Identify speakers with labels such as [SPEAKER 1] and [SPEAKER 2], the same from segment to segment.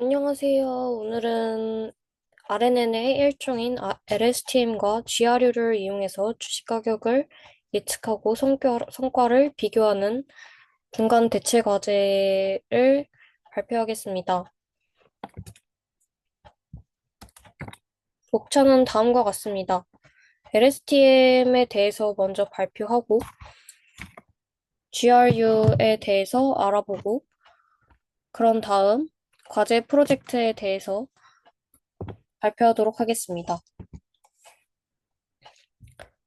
[SPEAKER 1] 안녕하세요. 오늘은 RNN의 일종인 LSTM과 GRU를 이용해서 주식 가격을 예측하고 성과를 비교하는 중간 대체 과제를 발표하겠습니다. 목차는 다음과 같습니다. LSTM에 대해서 먼저 발표하고 GRU에 대해서 알아보고 그런 다음 과제 프로젝트에 대해서 발표하도록 하겠습니다.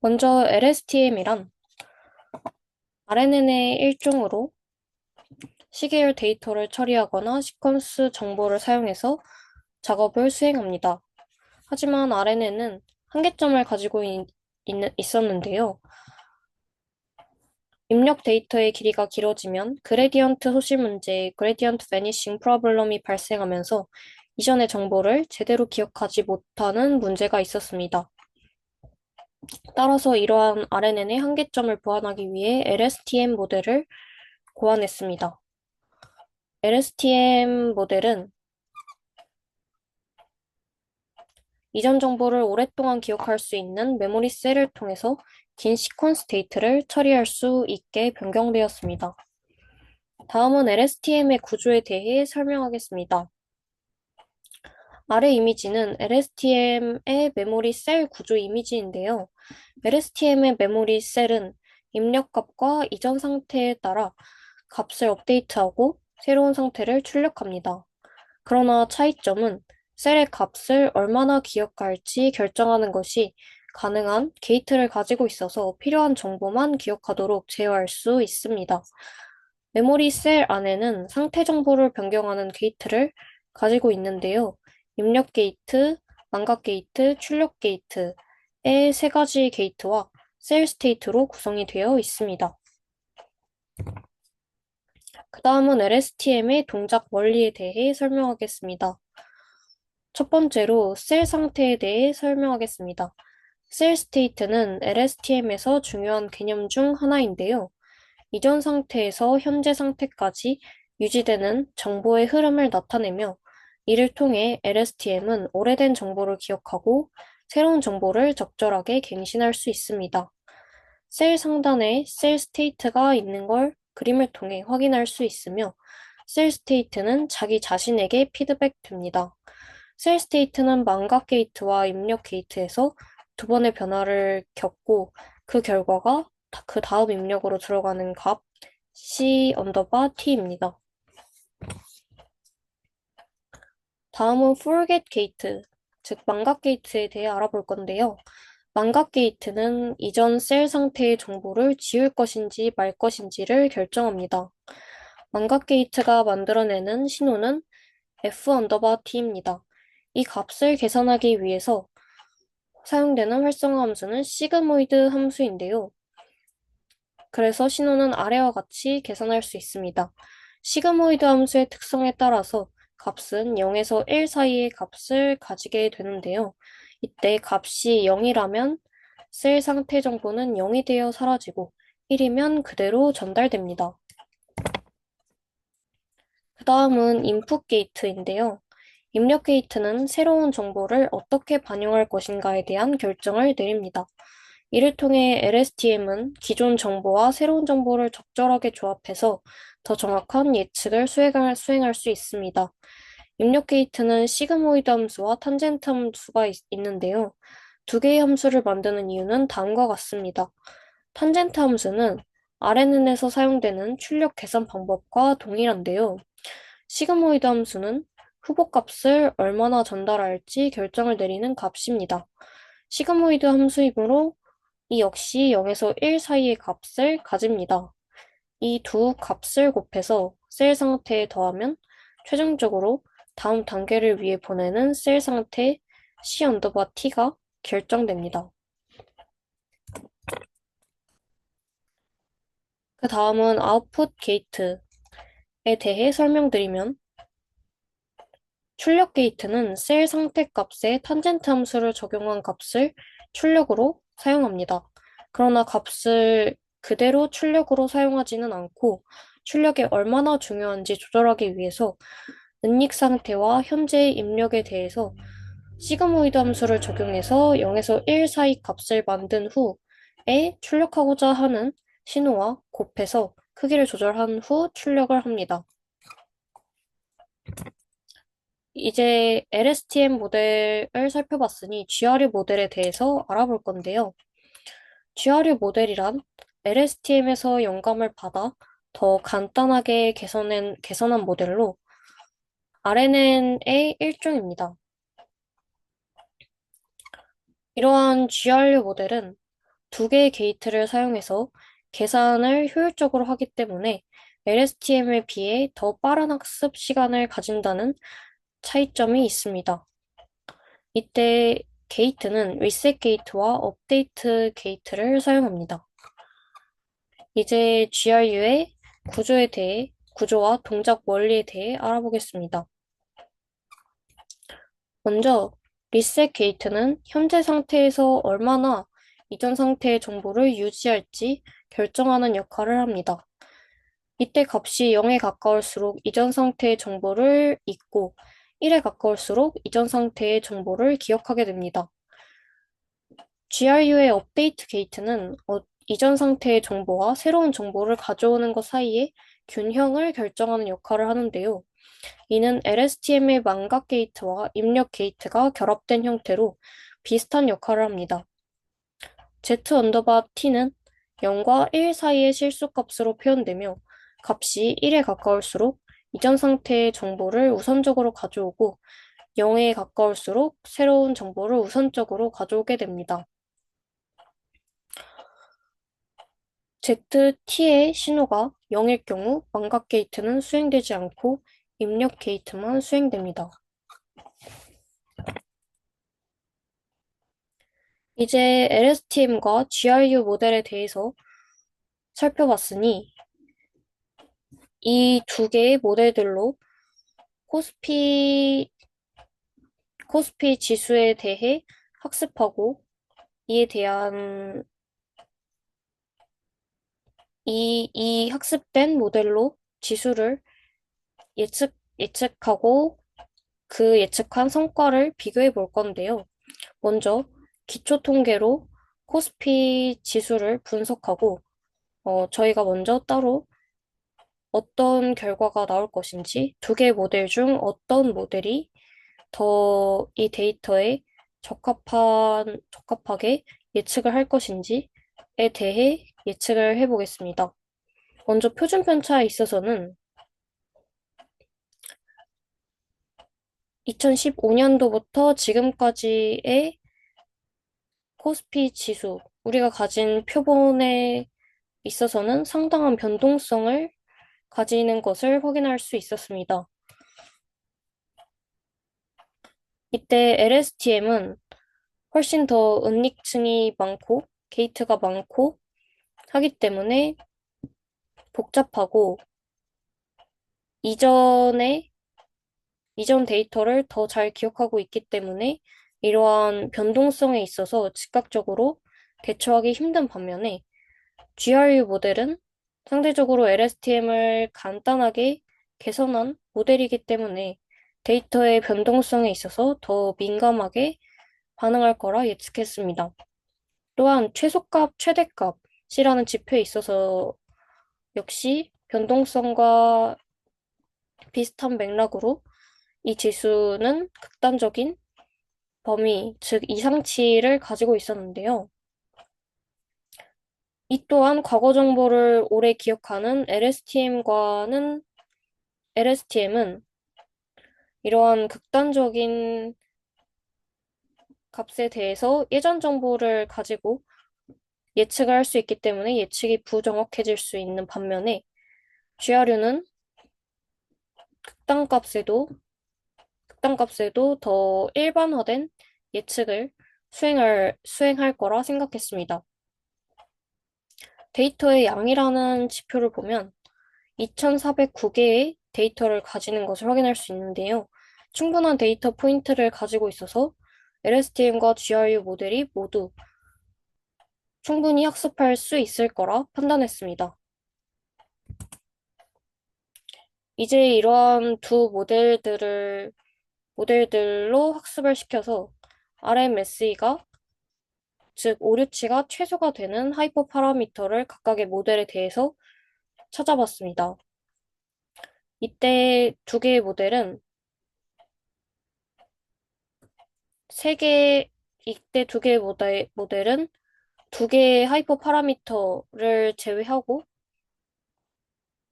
[SPEAKER 1] 먼저 LSTM이란 RNN의 일종으로 시계열 데이터를 처리하거나 시퀀스 정보를 사용해서 작업을 수행합니다. 하지만 RNN은 한계점을 가지고 있었는데요. 입력 데이터의 길이가 길어지면 그레디언트 소실 문제, 그레디언트 베니싱 프로블럼이 발생하면서 이전의 정보를 제대로 기억하지 못하는 문제가 있었습니다. 따라서 이러한 RNN의 한계점을 보완하기 위해 LSTM 모델을 고안했습니다. LSTM 모델은 이전 정보를 오랫동안 기억할 수 있는 메모리 셀을 통해서 긴 시퀀스 데이터를 처리할 수 있게 변경되었습니다. 다음은 LSTM의 구조에 대해 설명하겠습니다. 아래 이미지는 LSTM의 메모리 셀 구조 이미지인데요. LSTM의 메모리 셀은 입력값과 이전 상태에 따라 값을 업데이트하고 새로운 상태를 출력합니다. 그러나 차이점은 셀의 값을 얼마나 기억할지 결정하는 것이 가능한 게이트를 가지고 있어서 필요한 정보만 기억하도록 제어할 수 있습니다. 메모리 셀 안에는 상태 정보를 변경하는 게이트를 가지고 있는데요. 입력 게이트, 망각 게이트, 출력 게이트의 세 가지 게이트와 셀 스테이트로 구성이 되어 있습니다. 그 다음은 LSTM의 동작 원리에 대해 설명하겠습니다. 첫 번째로 셀 상태에 대해 설명하겠습니다. 셀 스테이트는 LSTM에서 중요한 개념 중 하나인데요. 이전 상태에서 현재 상태까지 유지되는 정보의 흐름을 나타내며 이를 통해 LSTM은 오래된 정보를 기억하고 새로운 정보를 적절하게 갱신할 수 있습니다. 셀 상단에 셀 스테이트가 있는 걸 그림을 통해 확인할 수 있으며 셀 스테이트는 자기 자신에게 피드백됩니다. 셀 스테이트는 망각 게이트와 입력 게이트에서 두 번의 변화를 겪고 그 결과가 그 다음 입력으로 들어가는 값 C 언더바 T입니다. 다음은 forget 게이트, 즉 망각 게이트에 대해 알아볼 건데요. 망각 게이트는 이전 셀 상태의 정보를 지울 것인지 말 것인지를 결정합니다. 망각 게이트가 만들어내는 신호는 F 언더바 T입니다. 이 값을 계산하기 위해서 사용되는 활성화 함수는 시그모이드 함수인데요. 그래서 신호는 아래와 같이 계산할 수 있습니다. 시그모이드 함수의 특성에 따라서 값은 0에서 1 사이의 값을 가지게 되는데요. 이때 값이 0이라면 셀 상태 정보는 0이 되어 사라지고 1이면 그대로 전달됩니다. 그 다음은 인풋 게이트인데요. 입력 게이트는 새로운 정보를 어떻게 반영할 것인가에 대한 결정을 내립니다. 이를 통해 LSTM은 기존 정보와 새로운 정보를 적절하게 조합해서 더 정확한 예측을 수행할 수 있습니다. 입력 게이트는 시그모이드 함수와 탄젠트 함수가 있는데요. 두 개의 함수를 만드는 이유는 다음과 같습니다. 탄젠트 함수는 RNN에서 사용되는 출력 계산 방법과 동일한데요. 시그모이드 함수는 후보값을 얼마나 전달할지 결정을 내리는 값입니다. 시그모이드 함수이므로 이 역시 0에서 1 사이의 값을 가집니다. 이 두 값을 곱해서 셀 상태에 더하면 최종적으로 다음 단계를 위해 보내는 셀 상태 C 언더바 T가 결정됩니다. 그 다음은 아웃풋 게이트에 대해 설명드리면 출력 게이트는 셀 상태 값에 탄젠트 함수를 적용한 값을 출력으로 사용합니다. 그러나 값을 그대로 출력으로 사용하지는 않고 출력이 얼마나 중요한지 조절하기 위해서 은닉 상태와 현재의 입력에 대해서 시그모이드 함수를 적용해서 0에서 1 사이 값을 만든 후에 출력하고자 하는 신호와 곱해서 크기를 조절한 후 출력을 합니다. 이제 LSTM 모델을 살펴봤으니 GRU 모델에 대해서 알아볼 건데요. GRU 모델이란 LSTM에서 영감을 받아 더 간단하게 개선한 모델로 RNN의 일종입니다. 이러한 GRU 모델은 두 개의 게이트를 사용해서 계산을 효율적으로 하기 때문에 LSTM에 비해 더 빠른 학습 시간을 가진다는 차이점이 있습니다. 이때 게이트는 리셋 게이트와 업데이트 게이트를 사용합니다. 이제 GRU의 구조와 동작 원리에 대해 알아보겠습니다. 먼저 리셋 게이트는 현재 상태에서 얼마나 이전 상태의 정보를 유지할지 결정하는 역할을 합니다. 이때 값이 0에 가까울수록 이전 상태의 정보를 잊고 1에 가까울수록 이전 상태의 정보를 기억하게 됩니다. GRU의 업데이트 게이트는 이전 상태의 정보와 새로운 정보를 가져오는 것 사이의 균형을 결정하는 역할을 하는데요. 이는 LSTM의 망각 게이트와 입력 게이트가 결합된 형태로 비슷한 역할을 합니다. Z 언더바 t는 0과 1 사이의 실수값으로 표현되며 값이 1에 가까울수록 이전 상태의 정보를 우선적으로 가져오고 0에 가까울수록 새로운 정보를 우선적으로 가져오게 됩니다. ZT의 신호가 0일 경우 망각 게이트는 수행되지 않고 입력 게이트만 수행됩니다. 이제 LSTM과 GRU 모델에 대해서 살펴봤으니 이 두 개의 모델들로 코스피, 코스피 지수에 대해 학습하고 이에 대한 이 학습된 모델로 지수를 예측하고 그 예측한 성과를 비교해 볼 건데요. 먼저 기초 통계로 코스피 지수를 분석하고 저희가 먼저 따로 어떤 결과가 나올 것인지 두 개의 모델 중 어떤 모델이 더 이 데이터에 적합하게 예측을 할 것인지에 대해 예측을 해보겠습니다. 먼저 표준 편차에 있어서는 2015년도부터 지금까지의 코스피 지수, 우리가 가진 표본에 있어서는 상당한 변동성을 가지는 것을 확인할 수 있었습니다. 이때 LSTM은 훨씬 더 은닉층이 많고 게이트가 많고 하기 때문에 복잡하고 이전에 이전 데이터를 더 잘 기억하고 있기 때문에 이러한 변동성에 있어서 즉각적으로 대처하기 힘든 반면에 GRU 모델은 상대적으로 LSTM을 간단하게 개선한 모델이기 때문에 데이터의 변동성에 있어서 더 민감하게 반응할 거라 예측했습니다. 또한 최소값, 최대값이라는 지표에 있어서 역시 변동성과 비슷한 맥락으로 이 지수는 극단적인 범위, 즉 이상치를 가지고 있었는데요. 이 또한 과거 정보를 오래 기억하는 LSTM은 이러한 극단적인 값에 대해서 예전 정보를 가지고 예측을 할 수 있기 때문에 예측이 부정확해질 수 있는 반면에 GRU는 극단값에도 더 일반화된 예측을 수행할 거라 생각했습니다. 데이터의 양이라는 지표를 보면 2409개의 데이터를 가지는 것을 확인할 수 있는데요. 충분한 데이터 포인트를 가지고 있어서 LSTM과 GRU 모델이 모두 충분히 학습할 수 있을 거라 판단했습니다. 이제 이러한 두 모델들로 학습을 시켜서 RMSE가, 즉 오류치가 최소가 되는 하이퍼 파라미터를 각각의 모델에 대해서 찾아봤습니다. 이때 두 개의 모델은 세 개, 이때 두 개의 모델은 두 개의 하이퍼 파라미터를 제외하고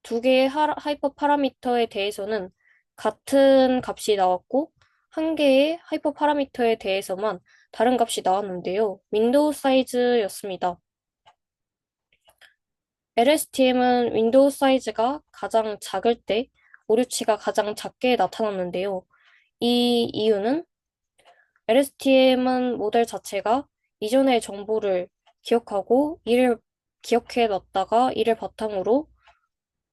[SPEAKER 1] 두 개의 하이퍼 파라미터에 대해서는 같은 값이 나왔고 한 개의 하이퍼 파라미터에 대해서만 다른 값이 나왔는데요. 윈도우 사이즈였습니다. LSTM은 윈도우 사이즈가 가장 작을 때 오류치가 가장 작게 나타났는데요. 이 이유는 LSTM은 모델 자체가 이전의 정보를 기억하고 이를 기억해 놨다가 이를 바탕으로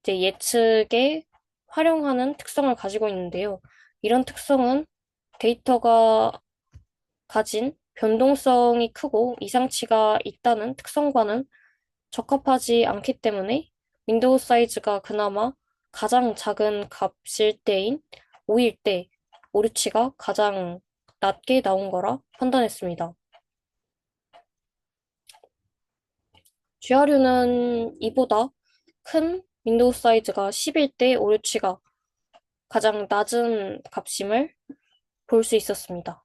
[SPEAKER 1] 이제 예측에 활용하는 특성을 가지고 있는데요. 이런 특성은 데이터가 가진 변동성이 크고 이상치가 있다는 특성과는 적합하지 않기 때문에 윈도우 사이즈가 그나마 가장 작은 값일 때인 5일 때 오류치가 가장 낮게 나온 거라 판단했습니다. GRU는 이보다 큰 윈도우 사이즈가 10일 때 오류치가 가장 낮은 값임을 볼 수 있었습니다.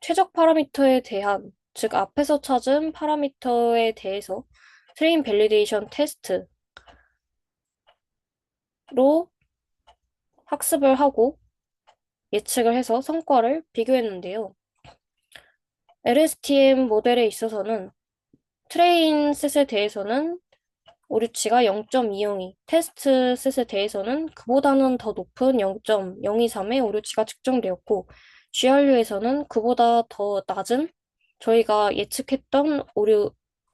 [SPEAKER 1] 최적 파라미터에 대한, 즉 앞에서 찾은 파라미터에 대해서 트레인 밸리데이션 테스트로 학습을 하고 예측을 해서 성과를 비교했는데요. LSTM 모델에 있어서는 트레인 셋에 대해서는 오류치가 0.202, 테스트 셋에 대해서는 그보다는 더 높은 0.023의 오류치가 측정되었고, GRU에서는 그보다 더 낮은 저희가 예측했던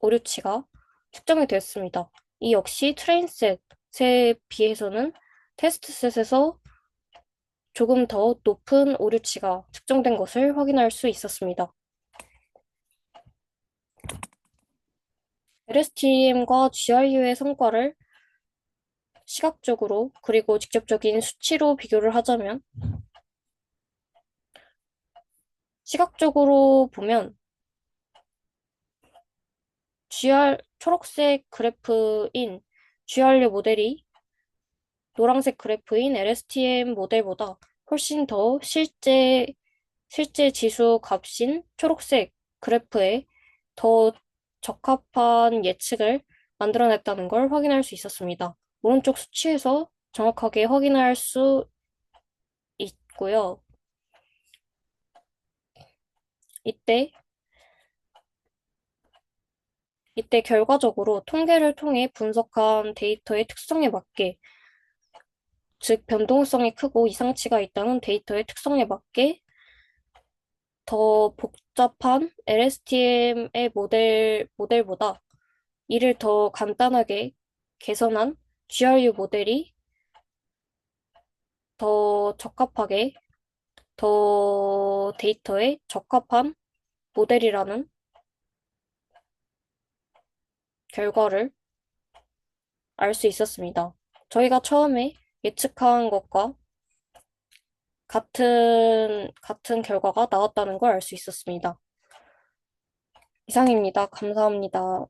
[SPEAKER 1] 오류치가 측정이 되었습니다. 이 역시 트레인 셋에 비해서는 테스트 셋에서 조금 더 높은 오류치가 측정된 것을 확인할 수 있었습니다. LSTM과 GRU의 성과를 시각적으로 그리고 직접적인 수치로 비교를 하자면 시각적으로 보면 초록색 그래프인 GRU 모델이 노란색 그래프인 LSTM 모델보다 훨씬 더 실제 지수 값인 초록색 그래프에 더 적합한 예측을 만들어냈다는 걸 확인할 수 있었습니다. 오른쪽 수치에서 정확하게 확인할 수 있고요. 이때 이때 결과적으로 통계를 통해 분석한 데이터의 특성에 맞게, 즉 변동성이 크고 이상치가 있다는 데이터의 특성에 맞게 더 복잡한 LSTM의 모델보다 이를 더 간단하게 개선한 GRU 모델이 더 적합하게, 더 데이터에 적합한 모델이라는 결과를 알 수 있었습니다. 저희가 처음에 예측한 것과 같은 결과가 나왔다는 걸 알 수 있었습니다. 이상입니다. 감사합니다.